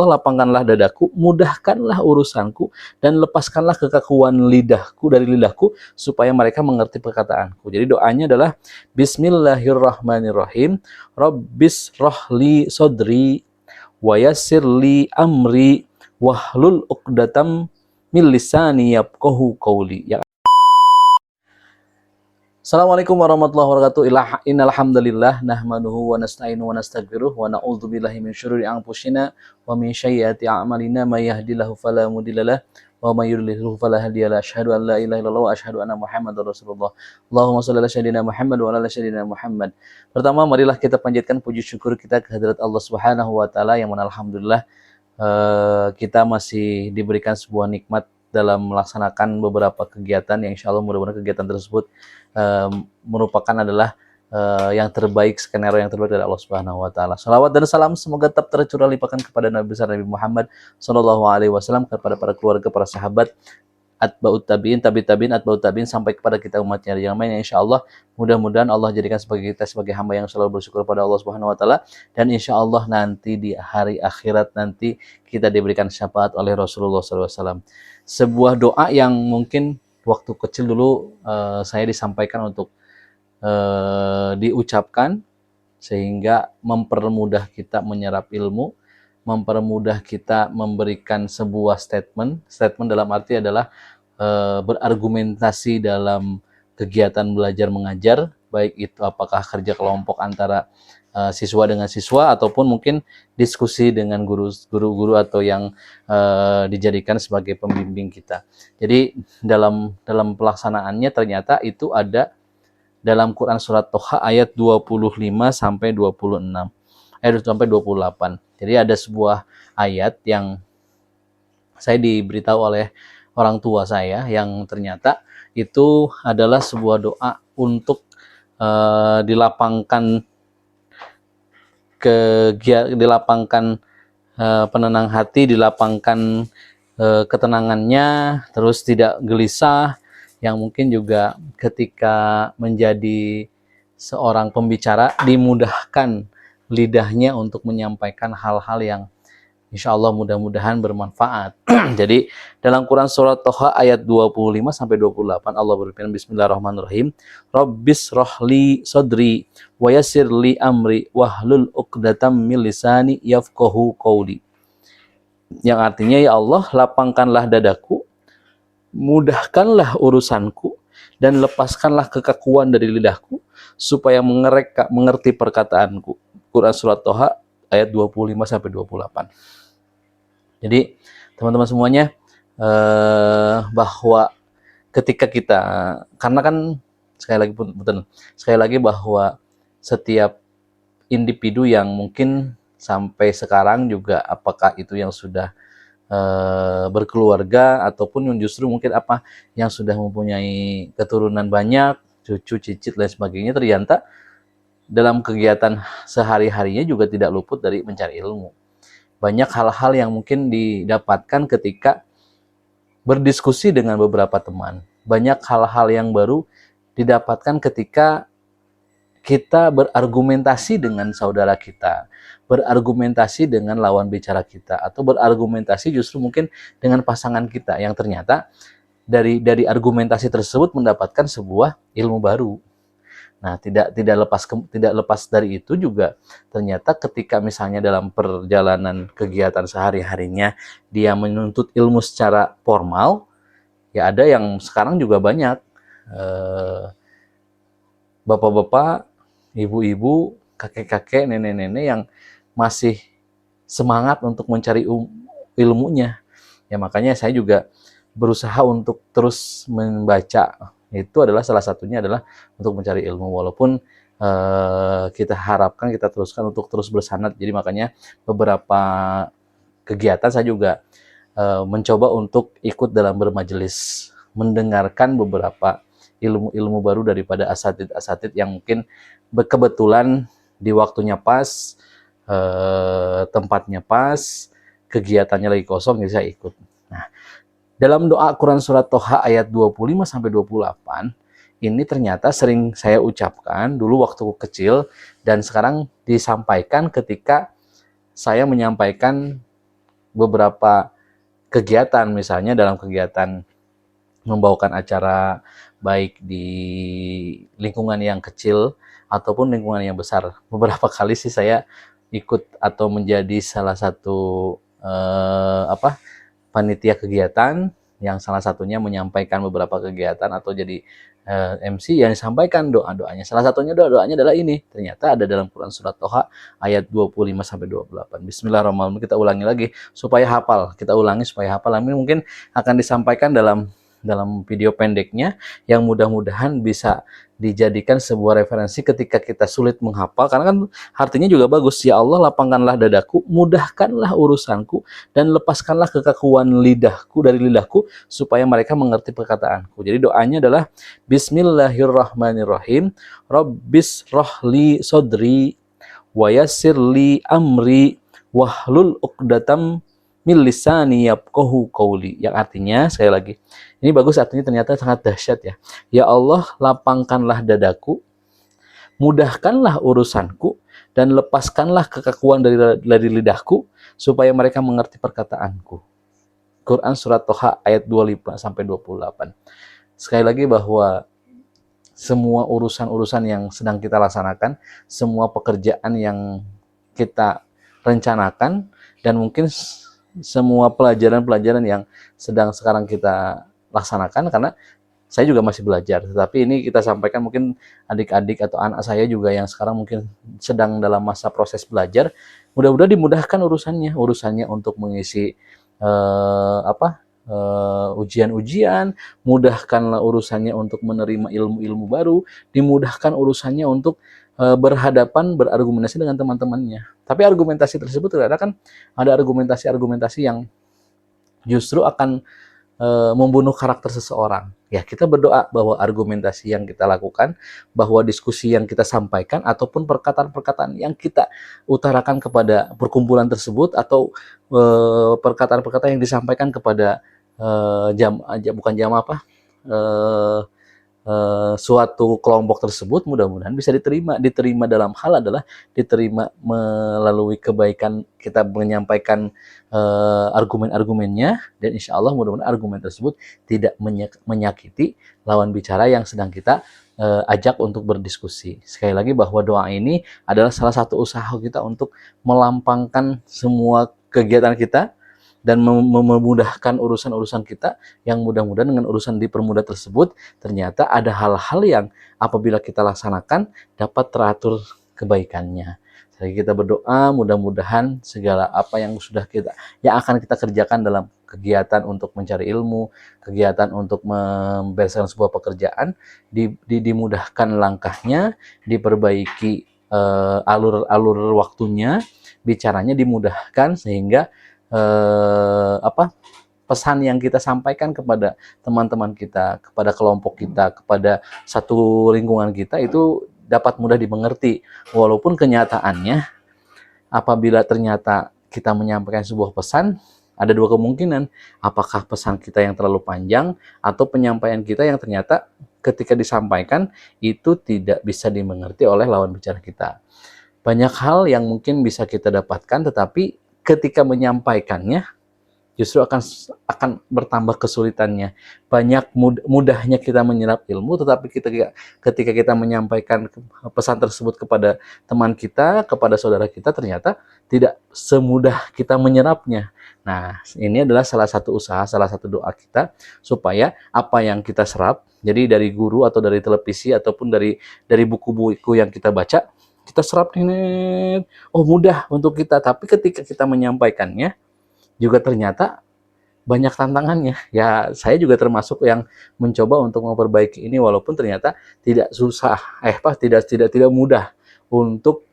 lapangkanlah dadaku, mudahkanlah urusanku, dan lepaskanlah kekakuan lidahku dari lidahku, supaya mereka mengerti perkataanku. Jadi doanya adalah Bismillahirrahmanirrahim. Rabbis rohli sodri, wayassirli amri, wahlul uqdatam min lisani yafqahu qawli. Assalamualaikum warahmatullahi wabarakatuh. Innal hamdalillah nahmaduhu wa nasta'inu wa nastaghfiruh wa na'udzu billahi min syururi anfusina wa min sayyiati a'malina may yahdihillahu fala mudhillalah wa may yudlil fala hadiyalah. Asyhadu an la ilaha illallah wa asyhadu anna Muhammadar Rasulullah. Allahumma shalli ala sayyidina Muhammad wa ala sayyidina Muhammad. Pertama, marilah kita panjatkan puji syukur kita ke hadirat Allah Subhanahu wa taala yang mana alhamdulillah kita masih diberikan sebuah nikmat dalam melaksanakan beberapa kegiatan yang insya Allah mudah-mudahan kegiatan tersebut merupakan adalah yang terbaik, skenario yang terbaik dari Allah Subhanahu wa taala. Salawat dan salam semoga tetap tercurah limpahkan kepada Nabi besar Nabi Muhammad sallallahu alaihi wasallam, kepada para keluarga, para sahabat, atba'ut tabi'in, tabi'in, atba'ut tabi'in, sampai kepada kita umatnya yang lain. Insya Allah mudah-mudahan Allah jadikan kita sebagai hamba yang selalu bersyukur pada Allah Subhanahu wa taala, dan insya Allah nanti di hari akhirat nanti kita diberikan syafaat oleh Rasulullah SAW. Sebuah doa yang mungkin waktu kecil dulu saya disampaikan untuk diucapkan, sehingga mempermudah kita menyerap ilmu, mempermudah kita memberikan sebuah statement dalam arti adalah berargumentasi dalam kegiatan belajar mengajar, baik itu apakah kerja kelompok antara siswa dengan siswa, ataupun mungkin diskusi dengan guru-guru atau yang dijadikan sebagai pembimbing kita. Jadi dalam pelaksanaannya ternyata itu ada dalam Quran surat Toha ayat 25 sampai 26. Ayat sampai 28. Jadi ada sebuah ayat yang saya diberitahu oleh orang tua saya yang ternyata itu adalah sebuah doa untuk dilapangkan penenang hati, dilapangkan ketenangannya, terus tidak gelisah, yang mungkin juga ketika menjadi seorang pembicara dimudahkan lidahnya untuk menyampaikan hal-hal yang insya Allah mudah-mudahan bermanfaat. Jadi dalam Quran surat Toha ayat 25 sampai 28 Allah berfirman, Bismillahirrahmanirrahim. Rabbis rohli sodri wa yassirli amri wahlul uqdatam min lisani yafqahu qawli. Yang artinya, ya Allah, lapangkanlah dadaku, mudahkanlah urusanku, dan lepaskanlah kekakuan dari lidahku, supaya mengerti perkataanku. Quran surat Toha ayat 25 sampai 28. Jadi teman-teman semuanya, bahwa ketika kita, karena kan sekali lagi bahwa setiap individu yang mungkin sampai sekarang juga, apakah itu yang sudah berkeluarga ataupun yang justru mungkin yang sudah mempunyai keturunan banyak, cucu, cicit, lain sebagainya, ternyata dalam kegiatan sehari-harinya juga tidak luput dari mencari ilmu. Banyak hal-hal yang mungkin didapatkan ketika berdiskusi dengan beberapa teman. Banyak hal-hal yang baru didapatkan ketika kita berargumentasi dengan saudara kita, berargumentasi dengan lawan bicara kita, atau berargumentasi justru mungkin dengan pasangan kita, yang ternyata dari argumentasi tersebut mendapatkan sebuah ilmu baru. Nah, tidak lepas dari itu juga ternyata ketika misalnya dalam perjalanan kegiatan sehari-harinya dia menuntut ilmu secara formal, ya ada yang sekarang juga banyak bapak-bapak, ibu-ibu, kakek-kakek, nenek-nenek yang masih semangat untuk mencari ilmunya. Ya makanya saya juga berusaha untuk terus membaca. Itu adalah salah satunya adalah untuk mencari ilmu, walaupun kita harapkan, kita teruskan untuk terus bersanad. Jadi makanya beberapa kegiatan saya juga mencoba untuk ikut dalam bermajelis, mendengarkan beberapa ilmu-ilmu baru daripada asatid yang mungkin kebetulan di waktunya pas, tempatnya pas, kegiatannya lagi kosong, jadi saya ikut. Nah, dalam doa Quran surat Toha ayat 25 sampai 28 ini ternyata sering saya ucapkan dulu waktu kecil, dan sekarang disampaikan ketika saya menyampaikan beberapa kegiatan, misalnya dalam kegiatan membawakan acara baik di lingkungan yang kecil ataupun lingkungan yang besar. Beberapa kali sih saya ikut atau menjadi salah satu panitia kegiatan yang salah satunya menyampaikan beberapa kegiatan atau jadi MC yang disampaikan doa-doanya. Salah satunya doa-doanya adalah ini. Ternyata ada dalam Quran surat Toha ayat 25 sampai 28. Bismillahirrahmanirrahim. Kita ulangi lagi supaya hafal. Kita ulangi supaya hafal. Ini mungkin akan disampaikan dalam video pendeknya yang mudah-mudahan bisa dijadikan sebuah referensi ketika kita sulit menghafal, karena kan artinya juga bagus. Ya Allah, lapangkanlah dadaku, mudahkanlah urusanku, dan lepaskanlah kekakuan lidahku dari lidahku supaya mereka mengerti perkataanku. Jadi doanya adalah Bismillahirrahmanirrahim. Rabbis rohli sodri wa yassirli amri wahlul uqdatam min lisani yafqahu qawli, yang artinya, sekali lagi, ini bagus, artinya ternyata sangat dahsyat ya. Ya Allah, lapangkanlah dadaku, mudahkanlah urusanku, dan lepaskanlah kekakuan dari lidahku supaya mereka mengerti perkataanku. Quran surat Toha ayat 25 sampai 28. Sekali lagi bahwa semua urusan-urusan yang sedang kita laksanakan, semua pekerjaan yang kita rencanakan, dan mungkin semua pelajaran-pelajaran yang sedang sekarang kita laksanakan, karena saya juga masih belajar, tetapi ini kita sampaikan mungkin adik-adik atau anak saya juga yang sekarang mungkin sedang dalam masa proses belajar, mudah-mudahan dimudahkan urusannya untuk mengisi ujian-ujian, mudahkanlah urusannya untuk menerima ilmu-ilmu baru, dimudahkan urusannya untuk berhadapan, berargumentasi dengan teman-temannya. Tapi argumentasi tersebut terkadang kan ada argumentasi-argumentasi yang justru akan membunuh karakter seseorang. Ya, kita berdoa bahwa argumentasi yang kita lakukan, bahwa diskusi yang kita sampaikan, ataupun perkataan-perkataan yang kita utarakan kepada perkumpulan tersebut, atau perkataan-perkataan yang disampaikan kepada suatu kelompok tersebut, mudah-mudahan bisa diterima dalam hal adalah diterima melalui kebaikan kita menyampaikan argumen-argumennya, dan insya Allah mudah-mudahan argumen tersebut tidak menyakiti lawan bicara yang sedang kita ajak untuk berdiskusi. Sekali lagi bahwa doa ini adalah salah satu usaha kita untuk melampangkan semua kegiatan kita dan memudahkan urusan-urusan kita, yang mudah-mudahan dengan urusan dipermudah tersebut ternyata ada hal-hal yang apabila kita laksanakan dapat teratur kebaikannya. Jadi kita berdoa mudah-mudahan segala apa yang akan kita kerjakan dalam kegiatan untuk mencari ilmu, kegiatan untuk membereskan sebuah pekerjaan, dimudahkan langkahnya, diperbaiki alur waktunya, bicaranya dimudahkan, sehingga pesan yang kita sampaikan kepada teman-teman kita, kepada kelompok kita, kepada satu lingkungan kita itu dapat mudah dimengerti. Walaupun kenyataannya apabila ternyata kita menyampaikan sebuah pesan, ada dua kemungkinan, apakah pesan kita yang terlalu panjang atau penyampaian kita yang ternyata ketika disampaikan itu tidak bisa dimengerti oleh lawan bicara kita. Banyak hal yang mungkin bisa kita dapatkan, tetapi ketika menyampaikannya justru akan bertambah kesulitannya. Banyak mudahnya kita menyerap ilmu, tetapi ketika kita menyampaikan pesan tersebut kepada teman kita, kepada saudara kita, ternyata tidak semudah kita menyerapnya. Nah, ini adalah salah satu usaha, salah satu doa kita supaya apa yang kita serap, jadi dari guru atau dari televisi ataupun dari buku-buku yang kita baca, kita serap ini, mudah untuk kita. Tapi ketika kita menyampaikannya, juga ternyata banyak tantangannya. Ya, saya juga termasuk yang mencoba untuk memperbaiki ini, walaupun ternyata tidak tidak mudah untuk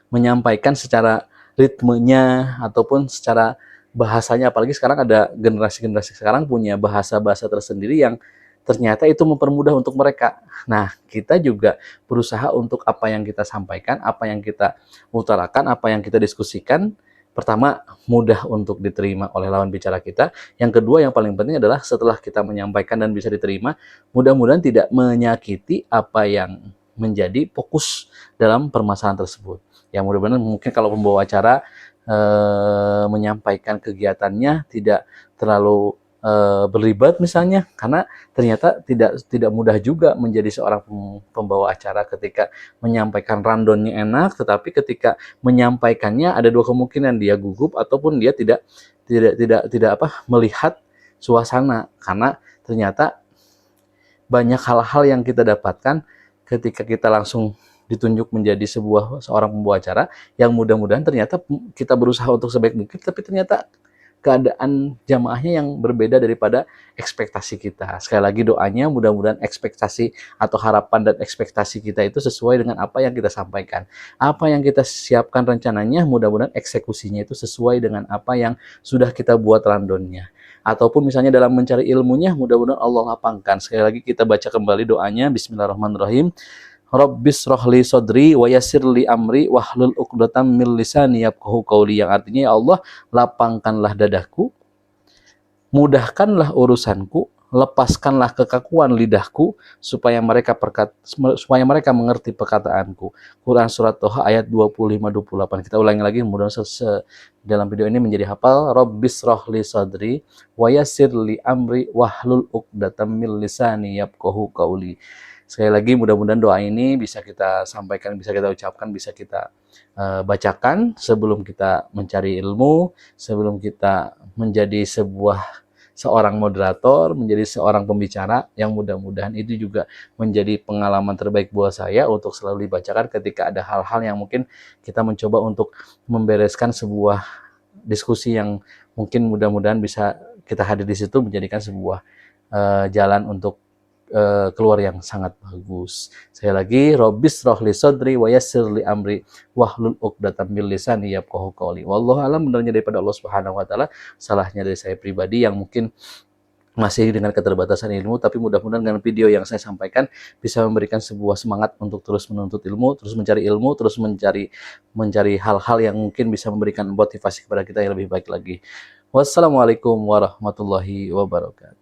menyampaikan secara ritmenya ataupun secara bahasanya. Apalagi sekarang ada generasi sekarang punya bahasa-bahasa tersendiri yang ternyata itu mempermudah untuk mereka. Nah, kita juga berusaha untuk apa yang kita sampaikan, apa yang kita utarakan, apa yang kita diskusikan, pertama, mudah untuk diterima oleh lawan bicara kita. Yang kedua, yang paling penting adalah setelah kita menyampaikan dan bisa diterima, mudah-mudahan tidak menyakiti apa yang menjadi fokus dalam permasalahan tersebut. Ya, mudah-mudahan mungkin kalau pembawa acara menyampaikan kegiatannya tidak terlalu berlibat misalnya, karena ternyata tidak mudah juga menjadi seorang pembawa acara ketika menyampaikan rundownnya enak, tetapi ketika menyampaikannya ada dua kemungkinan, dia gugup ataupun dia tidak melihat suasana, karena ternyata banyak hal-hal yang kita dapatkan ketika kita langsung ditunjuk menjadi seorang pembawa acara, yang mudah-mudahan ternyata kita berusaha untuk sebaik mungkin, tapi ternyata keadaan jamaahnya yang berbeda daripada ekspektasi kita. Sekali lagi doanya mudah-mudahan ekspektasi atau harapan dan ekspektasi kita itu sesuai dengan apa yang kita sampaikan. Apa yang kita siapkan rencananya, mudah-mudahan eksekusinya itu sesuai dengan apa yang sudah kita buat rundownnya. Ataupun misalnya dalam mencari ilmunya, mudah-mudahan Allah lapangkan. Sekali lagi kita baca kembali doanya. Bismillahirrahmanirrahim. Rabbis rohli sodri wa yassirli amri wahlul uqdatam min lisani yafqahu qauli, yang artinya ya Allah, lapangkanlah dadaku, mudahkanlah urusanku, lepaskanlah kekakuan lidahku supaya mereka mengerti perkataanku. Quran surat Toha ayat 25-28. Kita ulangi lagi, mudah-mudahan dalam video ini menjadi hafal. Rabbis rohli sodri wa yassirli amri wahlul uqdatam min lisani yafqahu qauli. Sekali lagi mudah-mudahan doa ini bisa kita sampaikan, bisa kita ucapkan, bisa kita bacakan sebelum kita mencari ilmu, sebelum kita menjadi seorang moderator, menjadi seorang pembicara, yang mudah-mudahan itu juga menjadi pengalaman terbaik buat saya untuk selalu dibacakan ketika ada hal-hal yang mungkin kita mencoba untuk membereskan sebuah diskusi yang mungkin mudah-mudahan bisa kita hadir di situ, menjadikan sebuah jalan untuk keluar yang sangat bagus. Sekali lagi, Rabbis rohli sodri wa yassirli amri wahlul uqdatam min lisani yafqahu qauli. Wallahu alam, benarnya daripada Allah Subhanahu wa taala, salahnya dari saya pribadi yang mungkin masih dengan keterbatasan ilmu, tapi mudah-mudahan dengan video yang saya sampaikan bisa memberikan sebuah semangat untuk terus menuntut ilmu, terus mencari ilmu, terus mencari hal-hal yang mungkin bisa memberikan motivasi kepada kita yang lebih baik lagi. Wassalamualaikum warahmatullahi wabarakatuh.